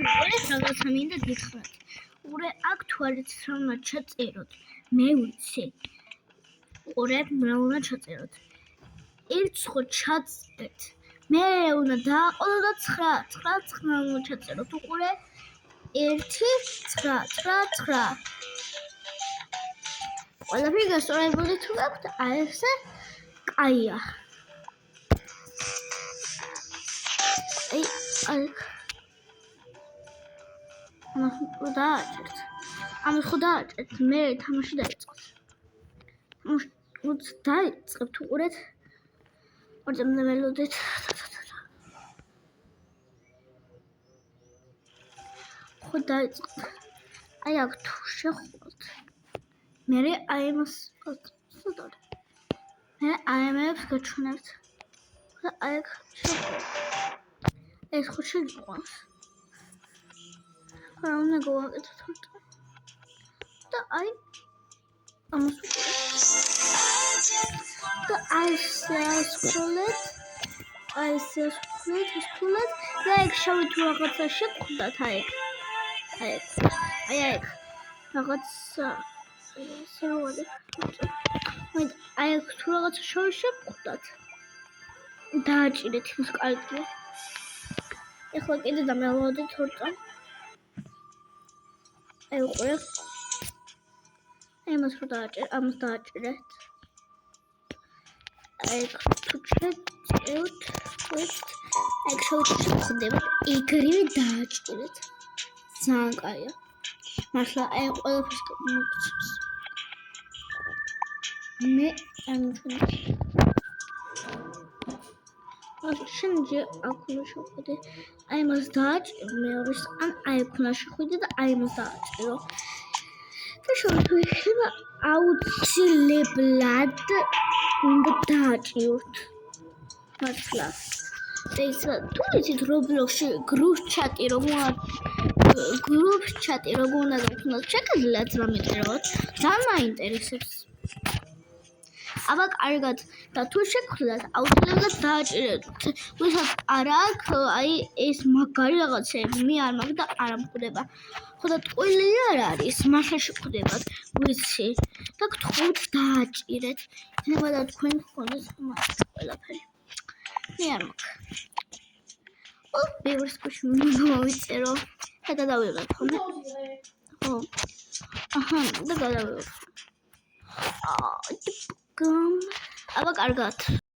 უყურეთ რაღაცა მინდა გითხრათ. ურე აქ თუ არ იცით რა უნდა ჩაწეროთ. მე ვიცი. უყურეთ რა უნდა ჩაწეროთ. ერთს ხო ჩაწერეთ. მე უნდა დააყოლო და 9 უნდა ჩაწეროთ. უყურე 1-9-9-9. ყველაფერი გასწორებული თუ გაქვთ, აი ესე კაია. აი ამას ხო დააჭერთ, მე თამაში დაიწყოთ. დაიწყებთ, უყურეთ. ორწამდა მელოდით. ხო დაიწყოთ. აი აქ თუ შეხვალთ. მე აი ამას ვსწორებ. მე აი ამებს გაჩვენებთ. და აი აქ შეხვალთ. ეს ხო შეგვიყვანს. რა უნდა გავაკეთოთ თორე. და აი ამას და აი სკროლეთ. აი სკროლეთ. და ეგ შევი თუ რაღაცა შეგხვდათ აი. აი რაღაცა სერვერი. აი თუ რაღაცა შევხვდათ. დააჭირეთ ის კარგია. ეხლა კიდე დამელოდით თორე. აი უყურეთ. ამას დააჭერეთ. აი თუ შეწევთ, აი შევხვდება, იგრივე დააჭერეთ. ძალიან კაია. მართლა აი ყველაფერს მოგწევს. მე ამჩვენე. შენჯი აქ უნდა შეხვიდე. აი მას დააჭირო მეორეს ან აი აქ უნდა შეხვიდე და აი მას დააჭირო. და შეიძლება აუცილებლად უნდა დააჭიროთ. მართლა. თუ იცით Roblox-ში group chat-ი როგორ უნდა გაქვთ, შეგიძლიათ დამიწეროთ. ძალიან მაინტერესებს. აბა კარგად და თუ შეგხვდათ აუცილებლად დააჭირეთ. ვისაც არ აქვს აი ეს მაგარი რაღაცები, მე არ მაქვს და არ ამხვდება. ხო და ტყუილი არ არის, მართლა შეგხვდებათ, ვიცი. და გთხოვთ დააჭირეთ. ნება და თქვენ გქონდეს ყველაფერი. მე არ მაქვს. ბევრს კუში მოვიწერო. და გადავიღებ ხოლმე. ხო. აჰა, და გადავიღებ. აბა კარგად.